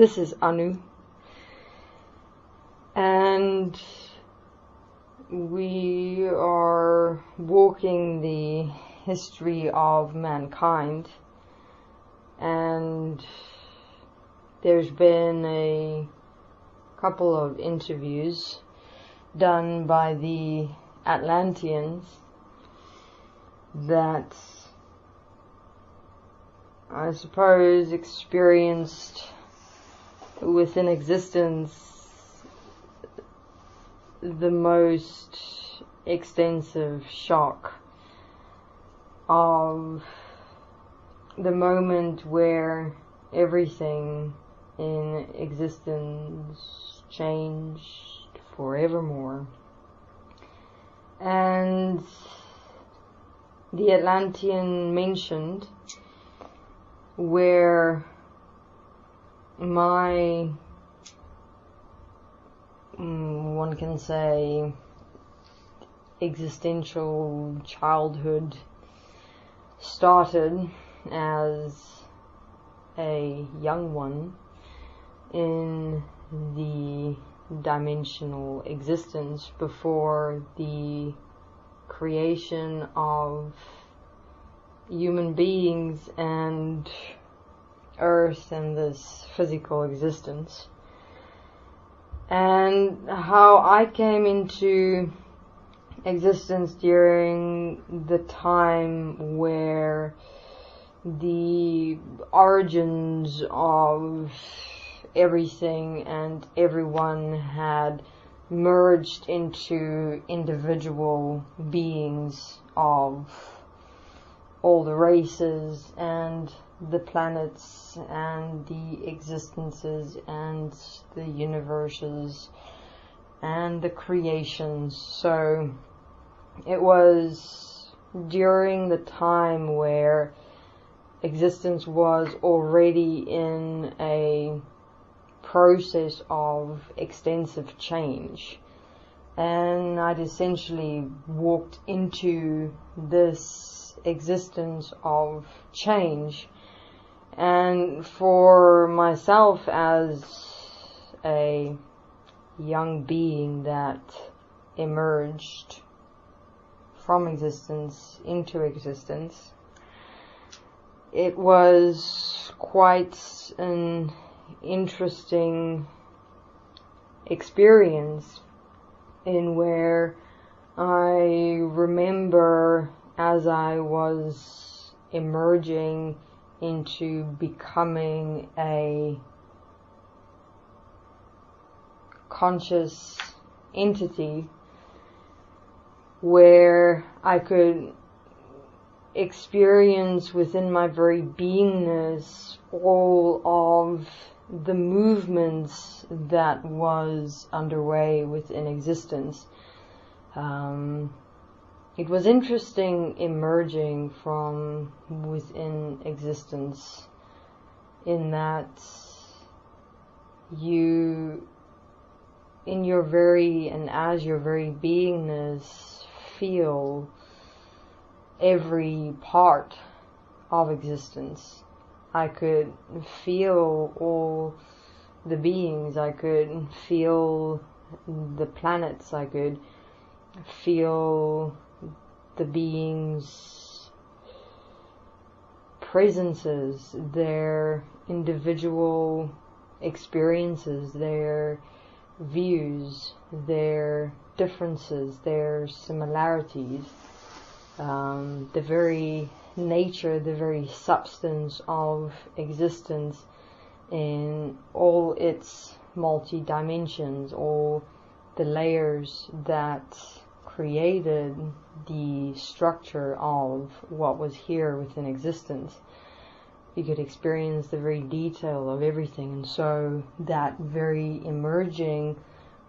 This is Anu, and we are walking the history of mankind, and there's been a couple of interviews done by the Reptilians that I suppose experienced within existence the most extensive shock of the moment where everything in existence changed forevermore. And the Atlantean mentioned where my, one can say, existential childhood started as a young one in the dimensional existence before the creation of human beings and Earth and this physical existence, and how I came into existence during the time where the origins of everything and everyone had merged into individual beings of all the races and the planets and the existences and the universes and the creations. So it was during the time where existence was already in a process of extensive change, and I'd essentially walked into this existence of change. And for myself as a young being that emerged from existence into existence, it was quite an interesting experience in where I remember as I was emerging into becoming a conscious entity where I could experience within my very beingness all of the movements that was underway within existence. It was interesting emerging from within existence in that you, in your very, and as your very beingness, feel every part of existence. I could feel all the beings, I could feel the planets, I could feel the beings' presences, their individual experiences, their views, their differences, their similarities, the very nature, the very substance of existence in all its multi-dimensions, all the layers that created the structure of what was here within existence. You could experience the very detail of everything, and so that very emerging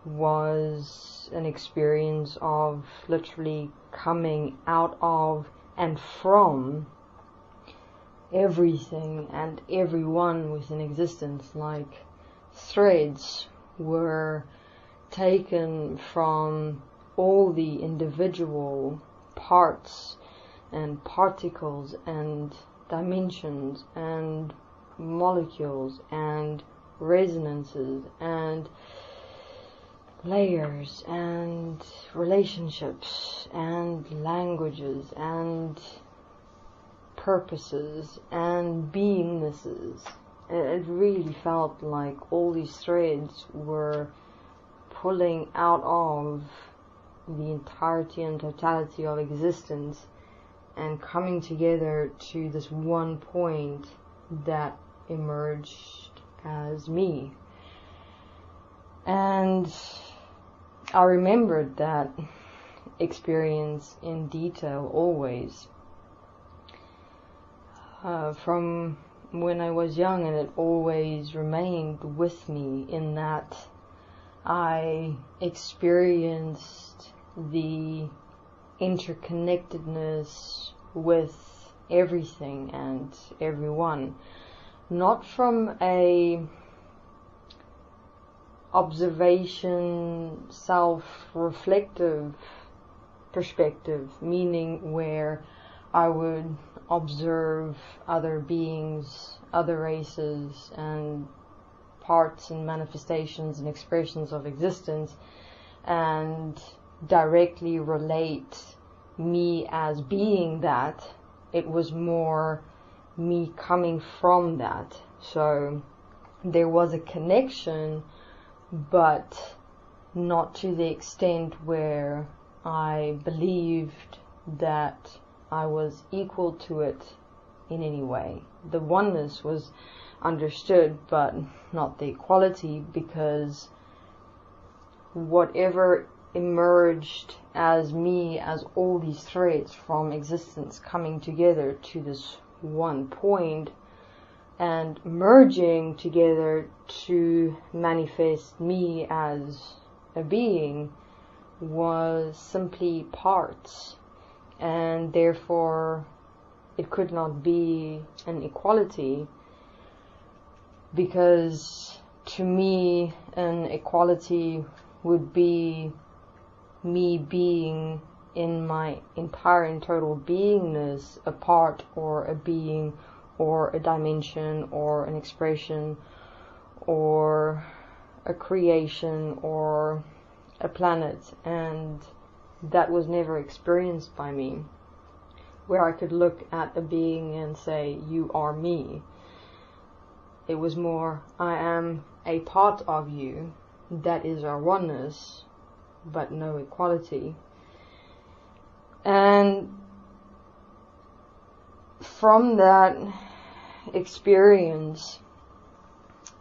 was an experience of literally coming out of and from everything and everyone within existence. Like threads were taken from all the individual parts and particles and dimensions and molecules and resonances and layers and relationships and languages and purposes and beingnesses. It really felt like all these threads were pulling out of the entirety and totality of existence and coming together to this one point that emerged as me. And I remembered that experience in detail always, from when I was young, and it always remained with me in that I experienced the interconnectedness with everything and everyone, not from a observation, self-reflective perspective, meaning where I would observe other beings, other races, and parts and manifestations and expressions of existence, and directly relate me as being that. It was more me coming from that. So there was a connection, but not to the extent where I believed that I was equal to it in any way. The oneness was understood, but not the equality, because whatever emerged as me, as all these threads from existence coming together to this one point and merging together to manifest me as a being, was simply parts, and therefore it could not be an equality, because to me an equality would be me being in my entire and total beingness a part or a being or a dimension or an expression or a creation or a planet, and that was never experienced by me, where I could look at a being and say, you are me. It was more, I am a part of you, that is our oneness, but no equality. And from that experience,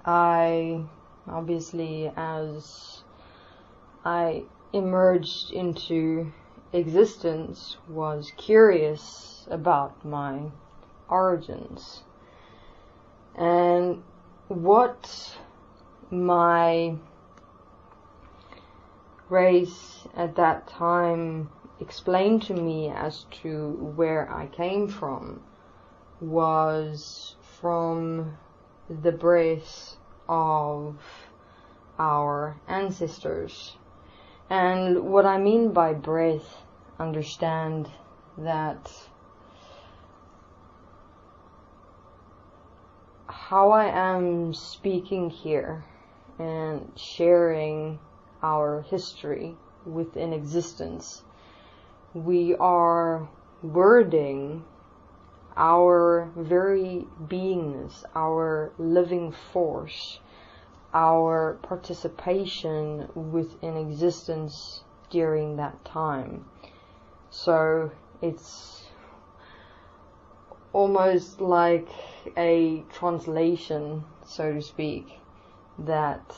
I obviously, as I emerged into existence, was curious about my origins and what my race at that time explained to me as to where I came from was from the breath of our ancestors. And what I mean by breath, understand that how I am speaking here and sharing our history within existence, we are wording our very beingness, our living force, our participation within existence during that time. So it's almost like a translation, so to speak, that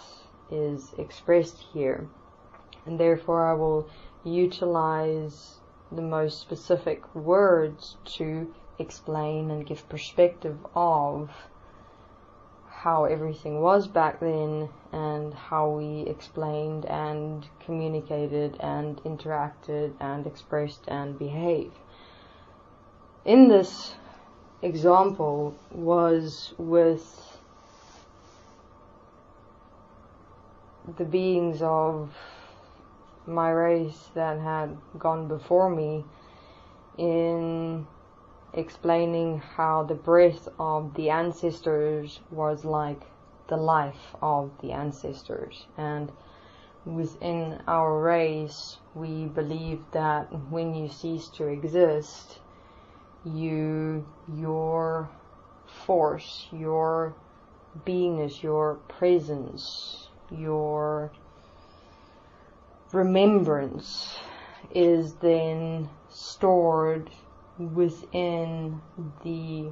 is expressed here. And therefore I will utilize the most specific words to explain and give perspective of how everything was back then and how we explained and communicated and interacted and expressed and behaved. In this example was with the beings of my race that had gone before me, in explaining how the breath of the ancestors was like the life of the ancestors. And within our race, we believe that when you cease to exist, your force, your beingness, your presence, your remembrance is then stored within the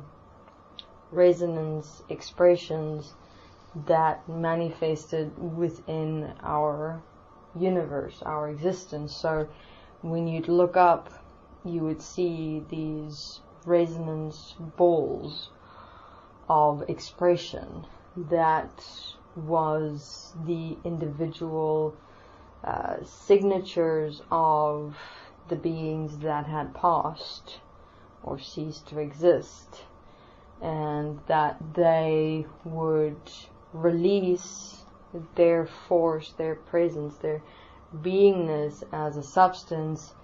resonance expressions that manifested within our universe, our existence. So when you'd look up, you would see these resonance balls of expression that was the individual signatures of the beings that had passed or ceased to exist, and that they would release their force, their presence, their beingness as a substance,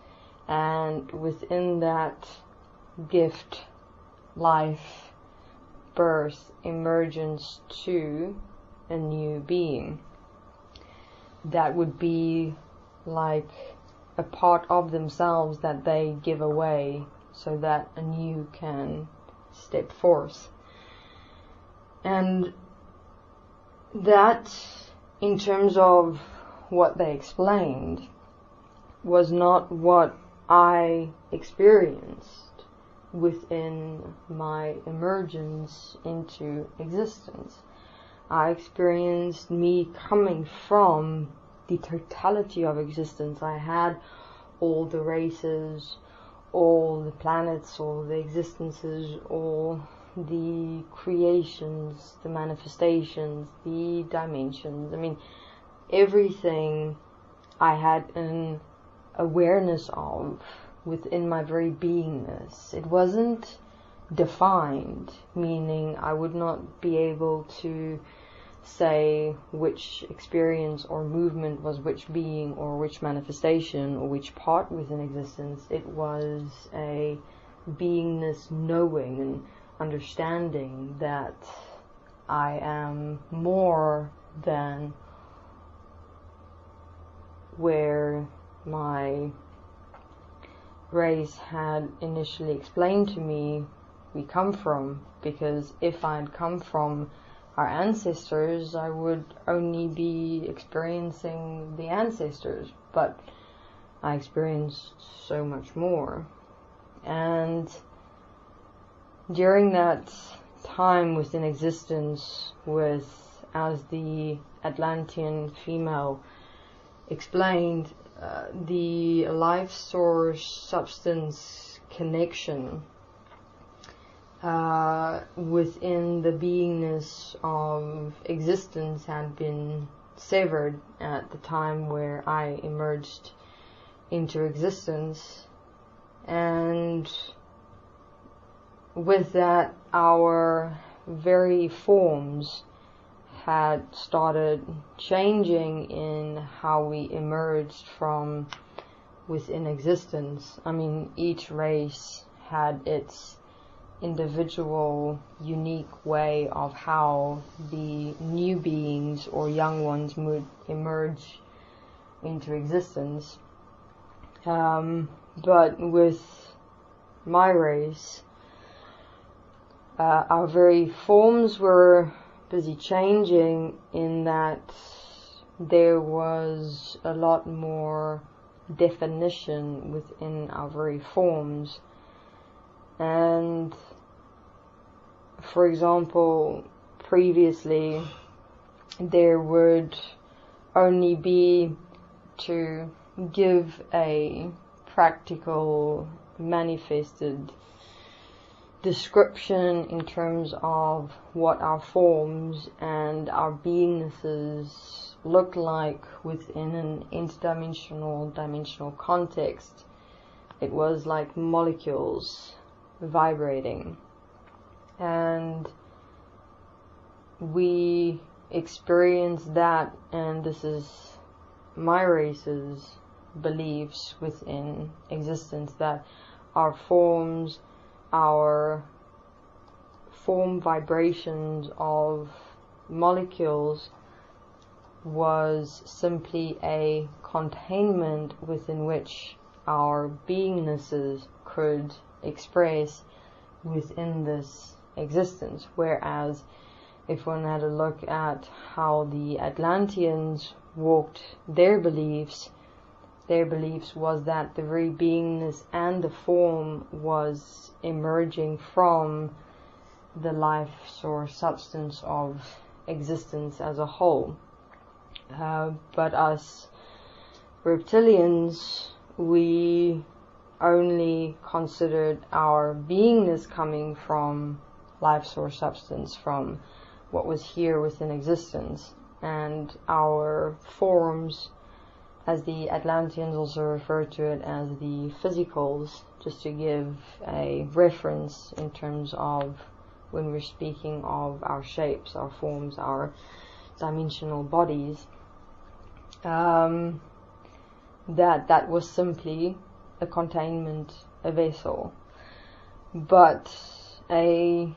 and within that gift, life, birth, emergence to a new being. That would be like a part of themselves that they give away so that a new can step forth. And that, in terms of what they explained, was not what I experienced within my emergence into existence. I experienced me coming from the totality of existence. I had all the races, all the planets, all the existences, all the creations, the manifestations, the dimensions. I mean, everything I had an awareness of within my very beingness. It wasn't defined, meaning I would not be able to say which experience or movement was which being or which manifestation or which part within existence. It was a beingness knowing and understanding that I am more than where my race had initially explained to me we come from, because if I'd come from our ancestors, I would only be experiencing the ancestors, but I experienced so much more. And during that time within existence, as the Atlantean female explained, the life source substance connection within the beingness of existence had been severed at the time where I emerged into existence. And with that, our very forms had started changing in how we emerged from within existence. I mean, each race had its individual, unique way of how the new beings or young ones would emerge into existence. But with my race, our very forms were busy changing, in that there was a lot more definition within our very forms. And for example, previously there would only be, to give a practical manifested description in terms of what our forms and our beingnesses look like within an interdimensional, dimensional context. It was like molecules vibrating. And we experience that, and this is my race's beliefs within existence, that our forms, our form vibrations of molecules was simply a containment within which our beingnesses could express within this existence. Whereas if one had a look at how the Atlanteans walked their beliefs was that the very beingness and the form was emerging from the life source substance of existence as a whole. But us reptilians, we only considered our beingness coming from life source substance, from what was here within existence, and our forms, as the Atlanteans also refer to it as the physicals, just to give a reference in terms of when we're speaking of our shapes, our forms, our dimensional bodies, that was simply a containment, a vessel. But a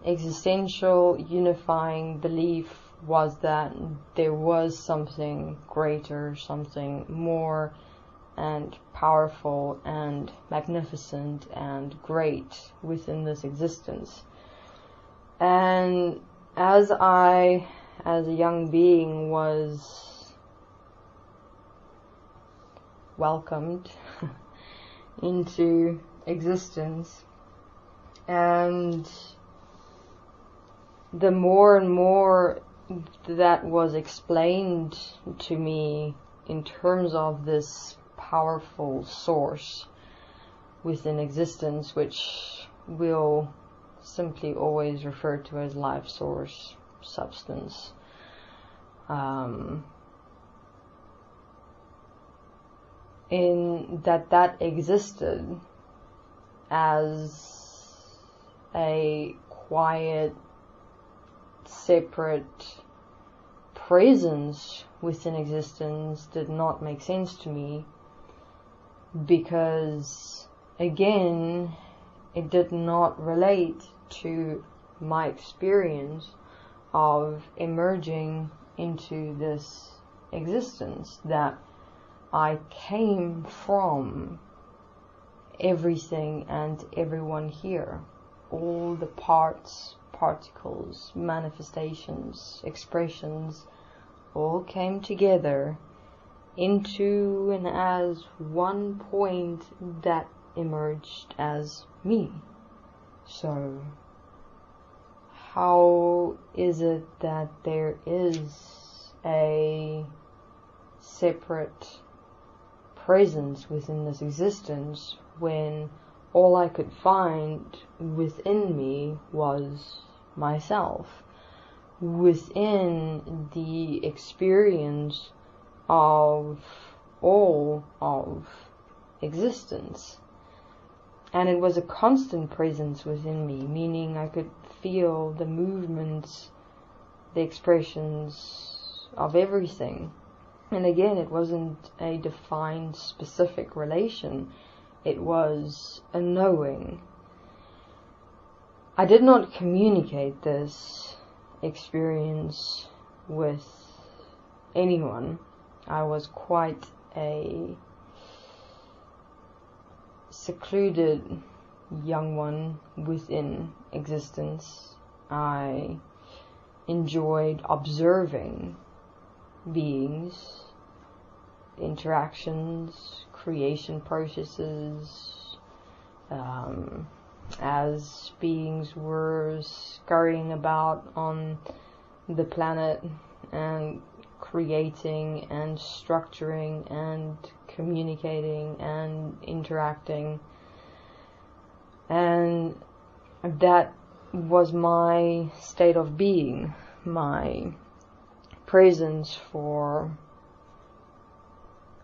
existential unifying belief was that there was something greater, something more and powerful and magnificent and great within this existence. And as I, as a young being, was welcomed into existence, and the more and more that was explained to me in terms of this powerful source within existence, which we'll simply always refer to as life source substance, in that existed as a quiet, separate presence within existence did not make sense to me, because again, it did not relate to my experience of emerging into this existence, that I came from everything and everyone here. All the parts, particles, manifestations, expressions, all came together into and as one point that emerged as me. So, how is it that there is a separate presence within this existence when all I could find within me was myself, within the experience of all of existence? And it was a constant presence within me, meaning I could feel the movements, the expressions of everything. And again, it wasn't a defined specific relation. It was a knowing. I did not communicate this experience with anyone. I was quite a secluded young one within existence. I enjoyed observing beings, interactions, creation processes, as beings were scurrying about on the planet and creating and structuring and communicating and interacting. And that was my state of being, my presence for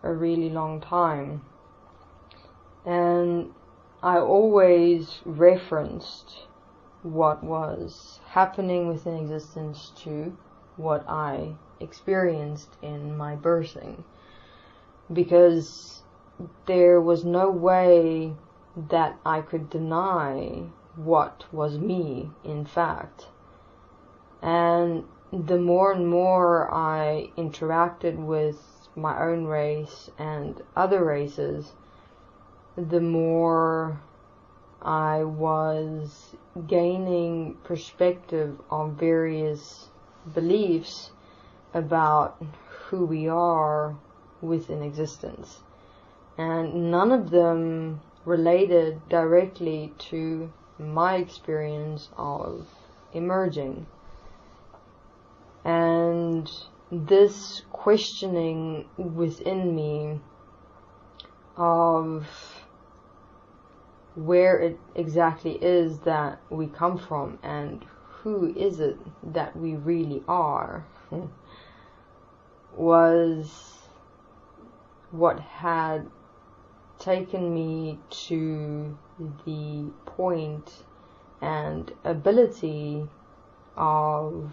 a really long time. And I always referenced what was happening within existence to what I experienced in my birthing, because there was no way that I could deny what was me, in fact. And the more and more I interacted with my own race and other races, the more I was gaining perspective on various beliefs about who we are within existence. And none of them related directly to my experience of emerging. And this questioning within me of where it exactly is that we come from and who is it that we really are was what had taken me to the point and ability of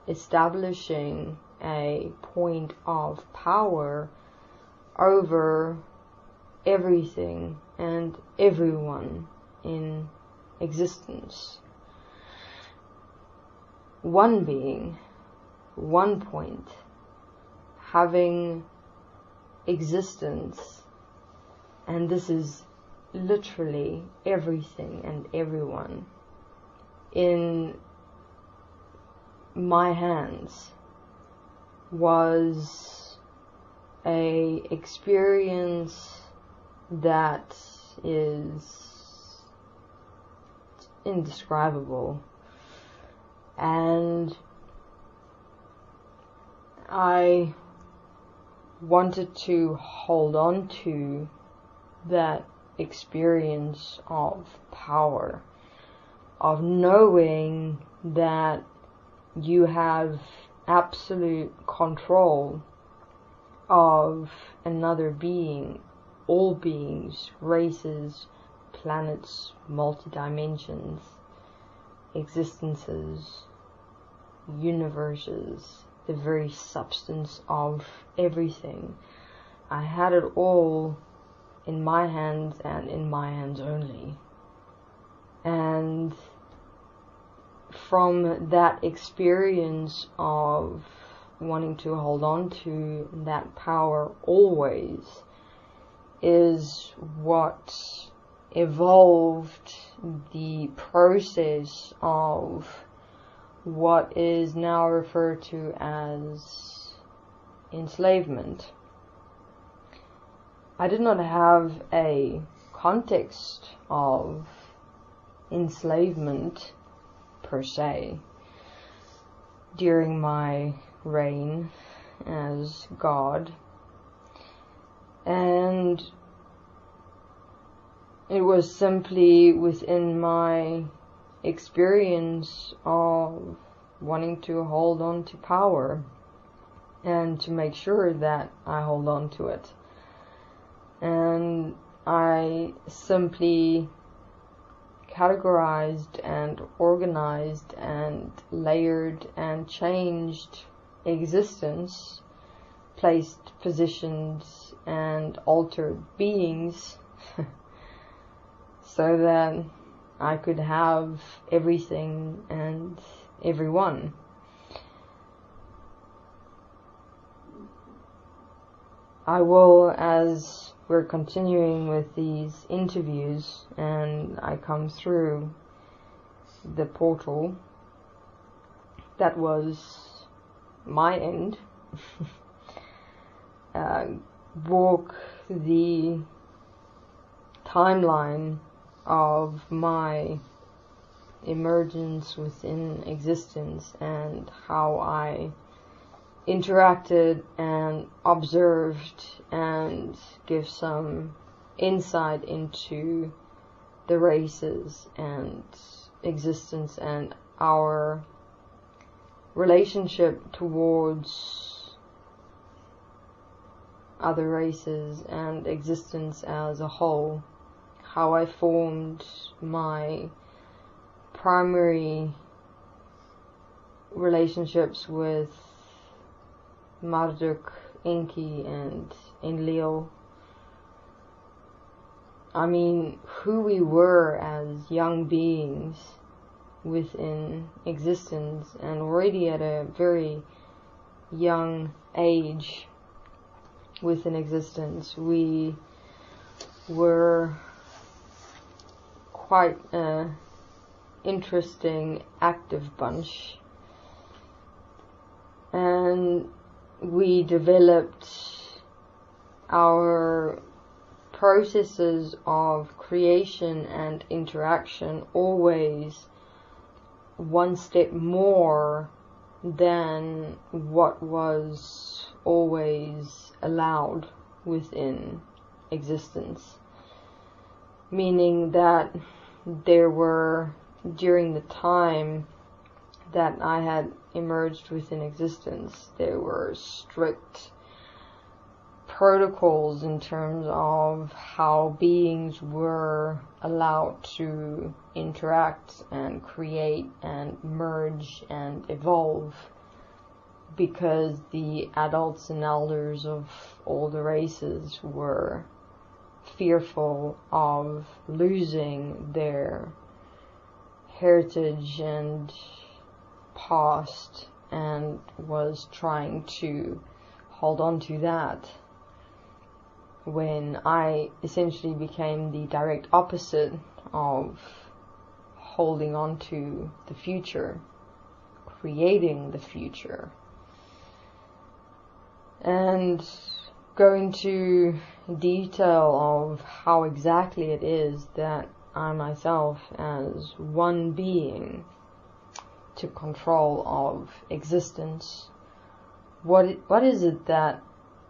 establishing a point of power over everything and everyone in existence. One being, one point, having existence, and this is literally everything and everyone in my hands, was a experience that is indescribable. And I wanted to hold on to that experience of power, of knowing that you have absolute control of another being, all beings, races, planets, multi-dimensions, existences, universes, the very substance of everything. I had it all in my hands and in my hands only. And from that experience of wanting to hold on to that power always is what evolved the process of what is now referred to as enslavement. I did not have a context of enslavement per se during my reign as God, and it was simply within my experience of wanting to hold on to power and to make sure that I hold on to it. And I simply categorized and organized and layered and changed existence, placed positions and altered beings so that I could have everything and everyone. I will, as we're continuing with these interviews and I come through the portal that was my end, walk the timeline of my emergence within existence and how I interacted and observed and give some insight into the races and existence and our relationship towards other races and existence as a whole, how I formed my primary relationships with Marduk, Enki, and Enlil. I mean, who we were as young beings within existence, and already at a very young age within existence we were quite an interesting active bunch, and we developed our processes of creation and interaction always one step more than what was always allowed within existence. Meaning that there were, during the time that I had emerged within existence, there were strict protocols in terms of how beings were allowed to interact and create and merge and evolve, because the adults and elders of all the races were fearful of losing their heritage and past, and was trying to hold on to that, when I essentially became the direct opposite of holding on to the future, creating the future. And go into detail of how exactly it is that I myself, as one being, took control of existence. What is it that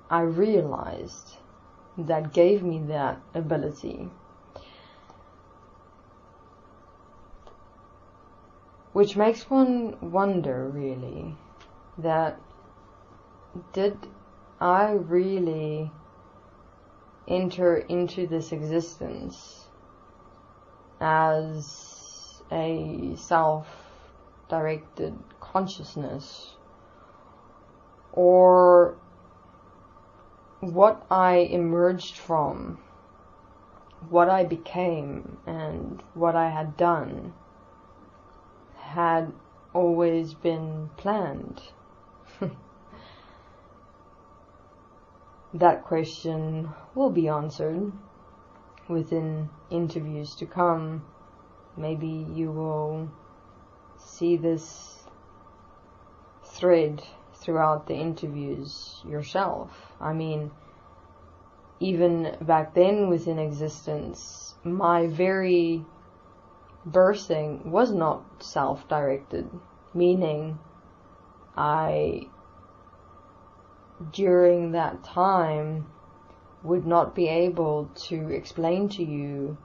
I realized that gave me that ability? Which makes one wonder, really, that did I really enter into this existence as a self-directed consciousness, or what I emerged from, what I became, and what I had done had always been planned? That question will be answered within interviews to come. Maybe you will see this thread throughout the interviews yourself. I mean, even back then within existence, my very birthing was not self-directed, meaning I, during that time, would not be able to explain to you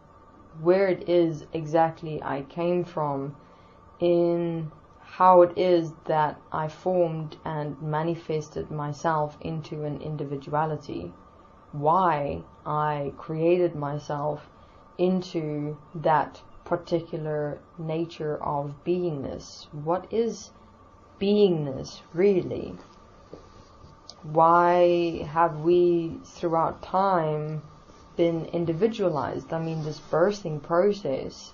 where it is exactly I came from, in how it is that I formed and manifested myself into an individuality, why I created myself into that particular nature of beingness. What is beingness really? Why have we throughout time been individualized? I mean, this birthing process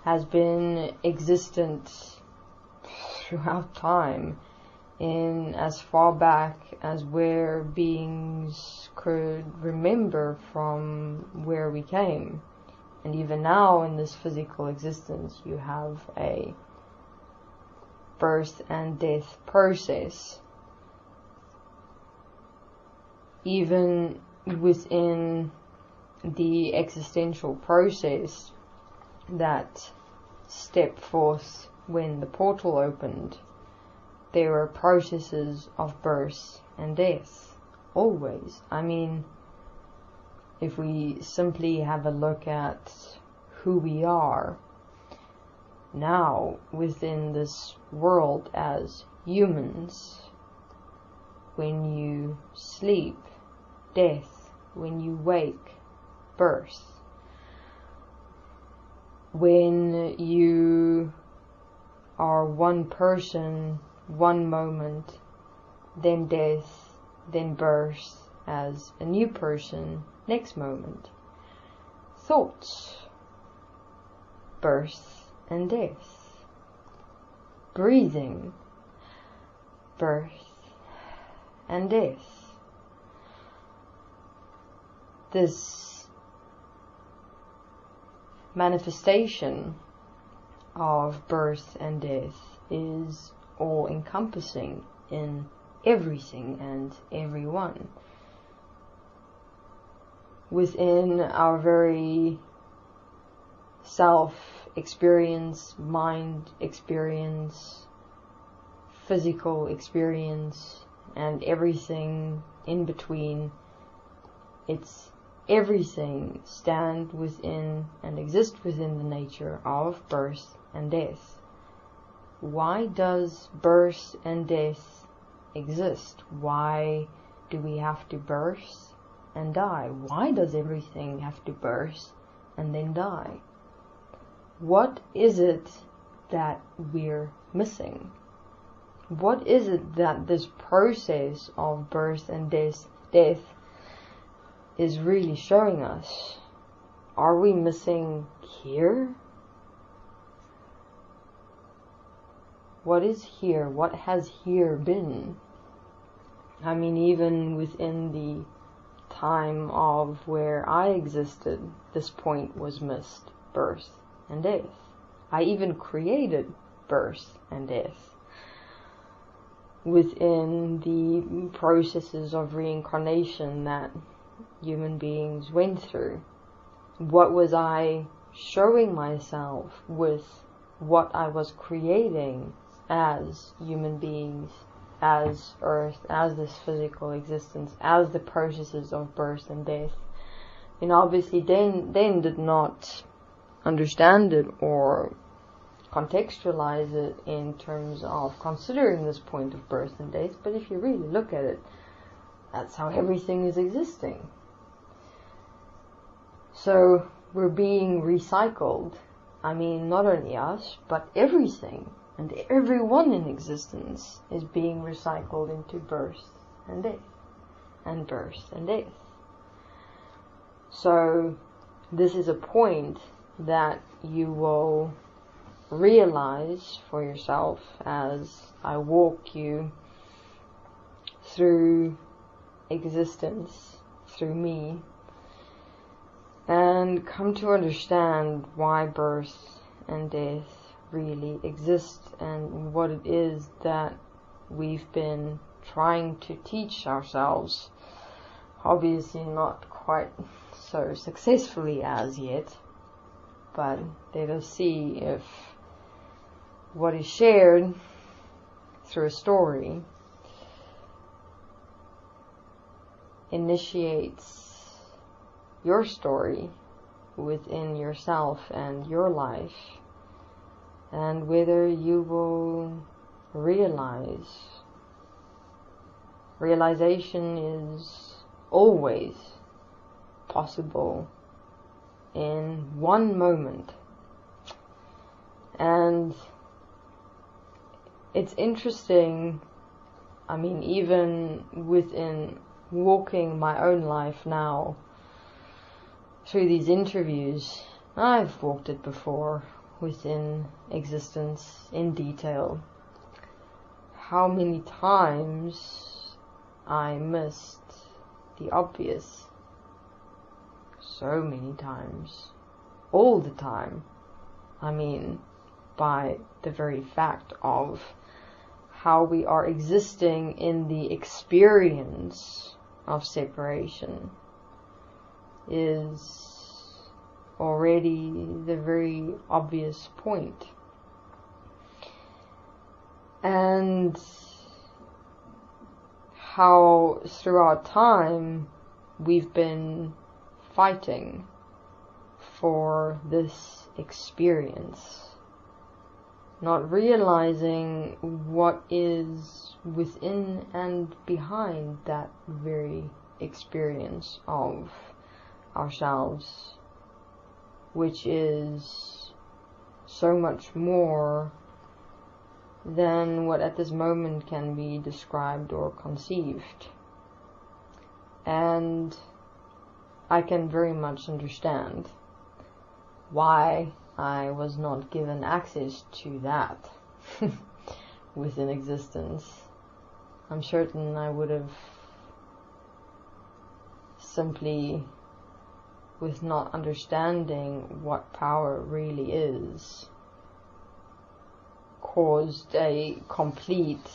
has been existent throughout time, in as far back as where beings could remember from where we came. And even now in this physical existence, you have a birth and death process. Even within the existential process that stepped forth when the portal opened, there were processes of birth and death, always. I mean, if we simply have a look at who we are now within this world as humans, when you sleep, death; when you wake, birth; when you are one person, one moment, then death, then birth as a new person next moment. Thoughts, birth and death. breathing, birth and death. This manifestation of birth and death is all-encompassing in everything and everyone. Within our very self-experience, mind experience, physical experience, and everything in between, it's everything stand within and exist within the nature of birth and death. Why does birth and death exist? Why do we have to birth and die? Why does everything have to birth and then die? What is it that we're missing? What is it that this process of birth and death is really showing us? Are we missing here? What is here? What has here been? I mean, even within the time of where I existed, this point was missed. Birth and death. I even created birth and death. Within the processes of reincarnation that human beings went through, what was I showing myself with what I was creating as human beings, as earth, as this physical existence, as the processes of birth and death? And obviously then did not understand it or contextualize it in terms of considering this point of birth and death, but if you really look at it, that's how everything is existing. So we're being recycled. I mean, not only us, but everything and everyone in existence is being recycled into birth and death, and birth and death. So this is a point that you will realize for yourself as I walk you through existence, through me, and come to understand why birth and death really exist and what it is that we've been trying to teach ourselves. Obviously not quite so successfully as yet, but let us see if what is shared through a story initiates your story within yourself and your life, and whether you will realization is always possible in one moment. And it's interesting, I mean, even within walking my own life now through these interviews, I've walked it before within existence in detail. How many times I missed the obvious. So many times. All the time. I mean, by the very fact of how we are existing in the experience of separation is already the very obvious point. And how throughout time we've been fighting for this experience, not realizing what is within and behind that very experience of ourselves, which is so much more than what at this moment can be described or conceived. And I can very much understand why I was not given access to that. within existence, I'm certain I would have simply, with not understanding what power really is, caused a complete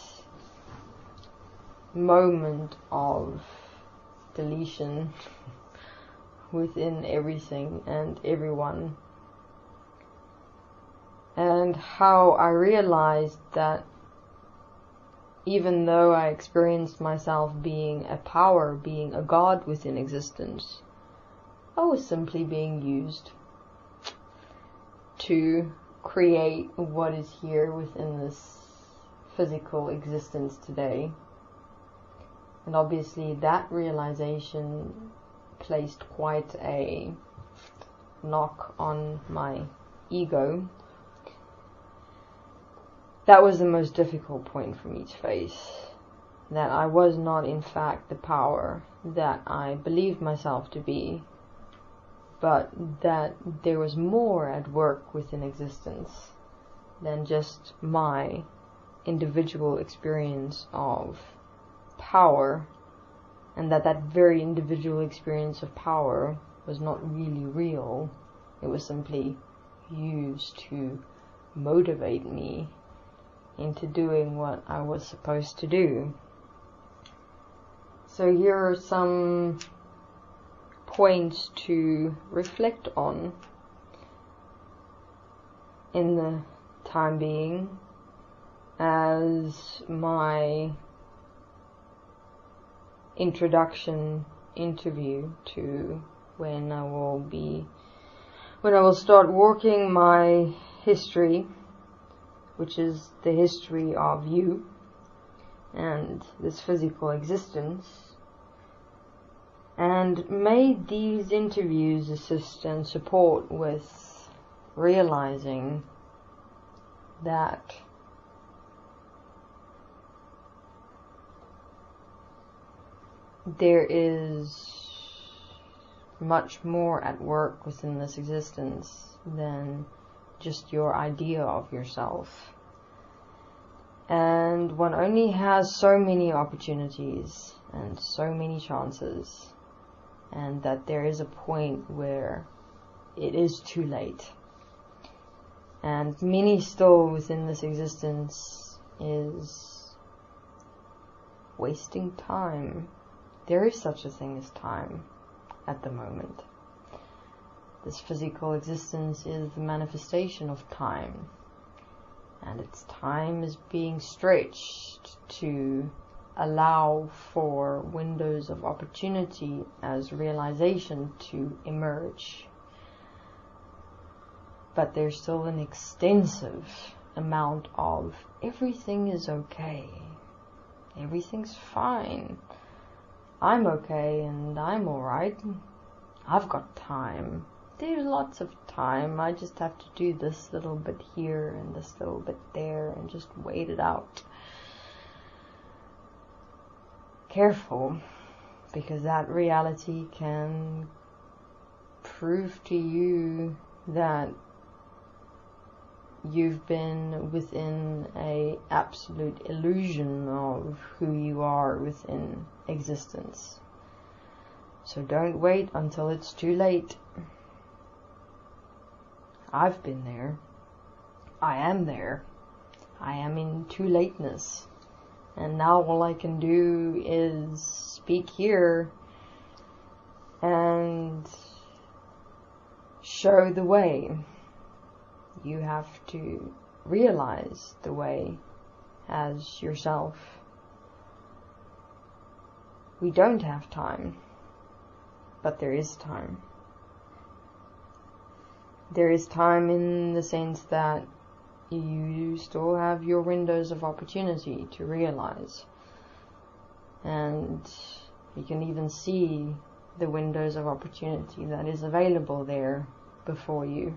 moment of deletion within everything and everyone. And how I realized that even though I experienced myself being a power, being a god within existence, I was simply being used to create what is here within this physical existence today. And obviously that realization placed quite a knock on my ego. That was the most difficult point for me to face, that I was not in fact the power that I believed myself to be, but that there was more at work within existence than just my individual experience of power, and that very individual experience of power was not really real. It was simply used to motivate me into doing what I was supposed to do. So here are some points to reflect on in the time being as my introduction interview to when I will start working my history, which is the history of you and this physical existence. And may these interviews assist and support with realizing that there is much more at work within this existence than just your idea of yourself. And one only has so many opportunities and so many chances, and that there is a point where it is too late. And many still within this existence is wasting time. There is such a thing as time at the moment. This physical existence is the manifestation of time, and its time is being stretched to allow for windows of opportunity as realization to emerge. But there's still an extensive amount of everything is okay, everything's fine, I'm okay and I'm alright, I've got time. There's lots of time. I just have to do this little bit here and this little bit there and just wait it out. Careful, because that reality can prove to you that you've been within a absolute illusion of who you are within existence. So don't wait until it's too late. I've been there. I am there. I am in too lateness. And now all I can do is speak here and show the way. You have to realize the way as yourself. We don't have time, but there is time. There is time in the sense that you still have your windows of opportunity to realize. And you can even see the windows of opportunity that is available there before you.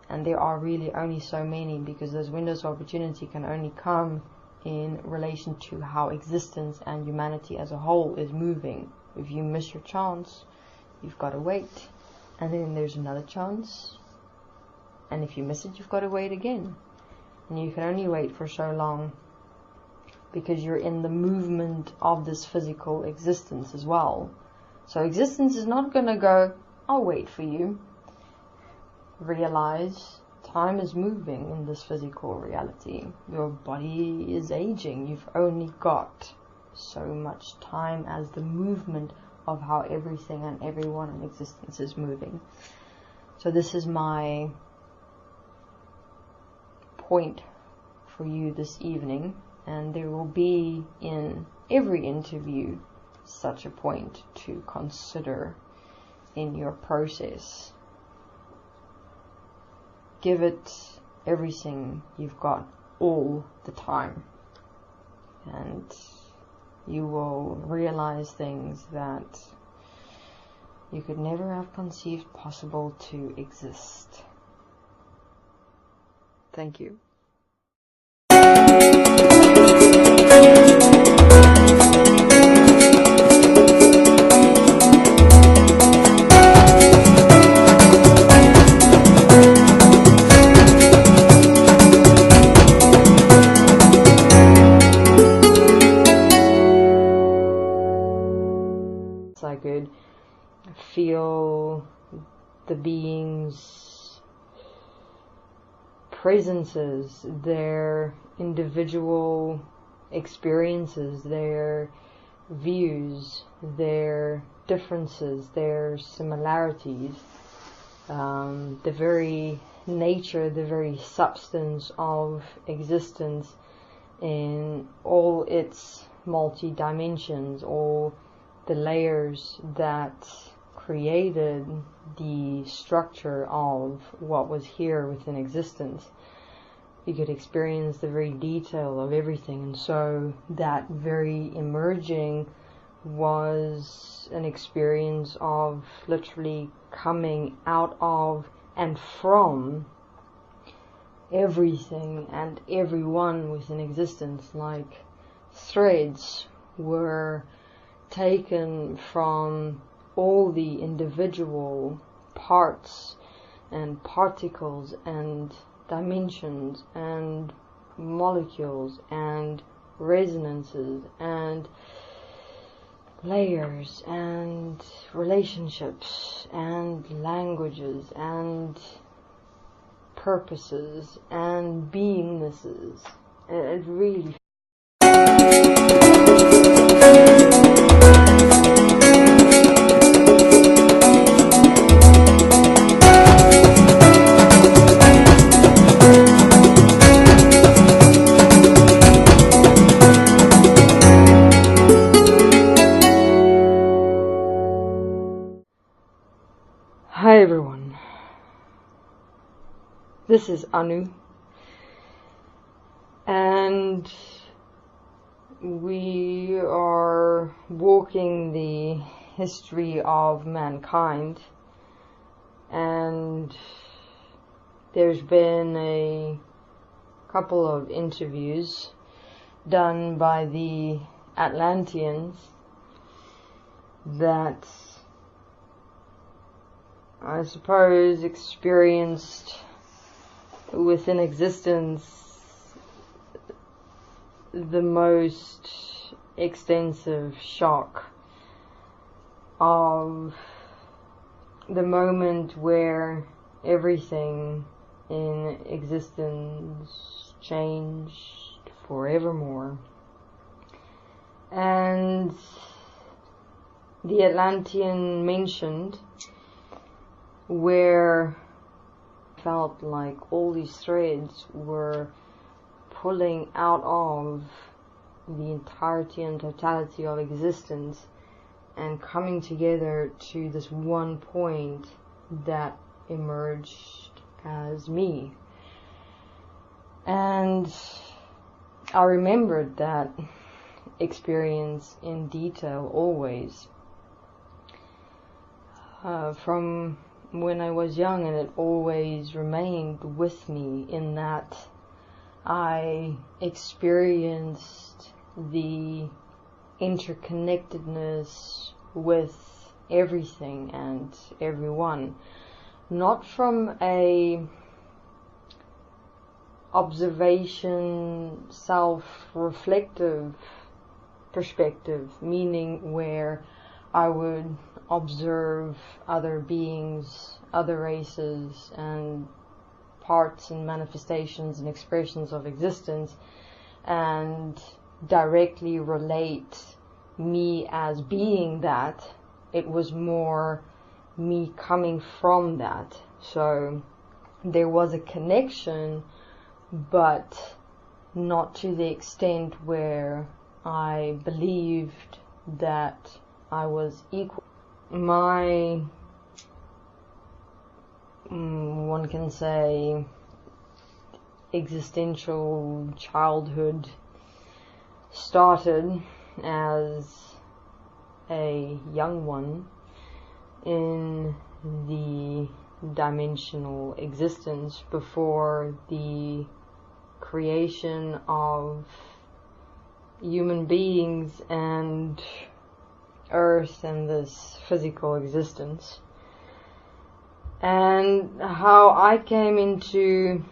And there are really only so many, because those windows of opportunity can only come in relation to how existence and humanity as a whole is moving. If you miss your chance, you've got to wait. And then there's another chance. And if you miss it, you've got to wait again. And you can only wait for so long, because you're in the movement of this physical existence as well. So existence is not going to go, I'll wait for you. Realize time is moving in this physical reality. Your body is aging. You've only got so much time as the movement of how everything and everyone in existence is moving. So this is my point for you this evening, and there will be in every interview such a point to consider in your process. Give it everything you've got all the time, and you will realize things that you could never have conceived possible to exist. Thank you. I could feel the beings' presences, their individual experiences, their views, their differences, their similarities, the very nature, the very substance of existence in all its multi-dimensions, all the layers that created the structure of what was here within existence. You could experience the very detail of everything, and so that very emerging was an experience of literally coming out of and from everything and everyone within existence, like threads were taken from all the individual parts and particles and dimensions and molecules and resonances and layers and relationships and languages and purposes and beingnesses. It really Hi everyone, this is Anu, and we are walking the history of mankind, and there's been a couple of interviews done by the Atlanteans that I suppose experienced within existence the most extensive shock of the moment where everything in existence changed forevermore. And the Atlantean mentioned where felt like all these threads were pulling out of the entirety and totality of existence and coming together to this one point that emerged as me. And I remembered that experience in detail always, from when I was young, and it always remained with me in that I experienced the interconnectedness with everything and everyone, not from a observation, self-reflective perspective, meaning where I would observe other beings, other races, and parts and manifestations and expressions of existence, and directly relate me as being that. It was more me coming from that. So there was a connection, but not to the extent where I believed that I was equal. My, one can say, existential childhood started as a young one in the dimensional existence before the creation of human beings and earth and this physical existence. And how I came into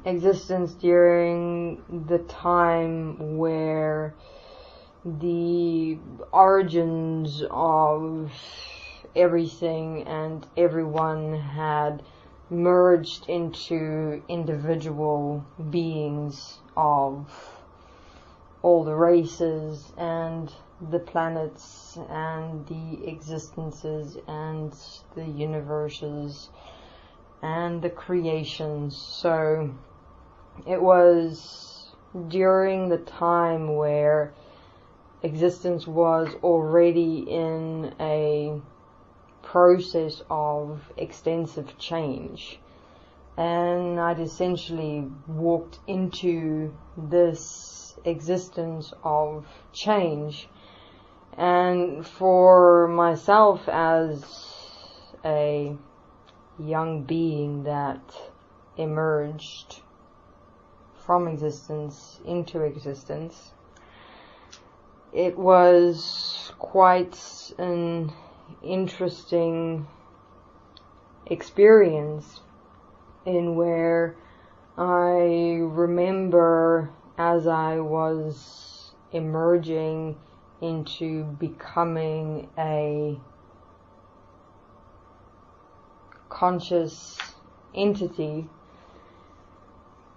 existence during the time where the origins of everything and everyone had merged into individual beings of all the races and the planets and the existences and the universes and the creations. So it was during the time where existence was already in a process of extensive change, and I'd essentially walked into this existence of change. And for myself as a young being that emerged from existence into existence, it was quite an interesting experience in where I remember as I was emerging into becoming a conscious entity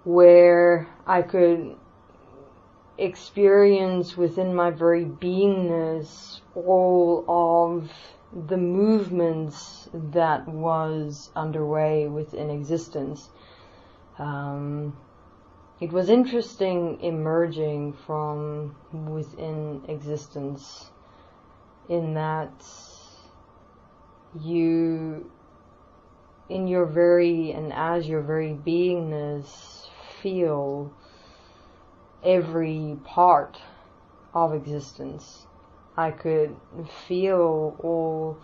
where I could experience within my very beingness all of the movements that was underway within existence. It was interesting emerging from within existence in that you, in your very, and as your very beingness, feel every part of existence. I could feel all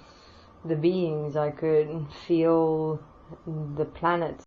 the beings. I could feel the planets.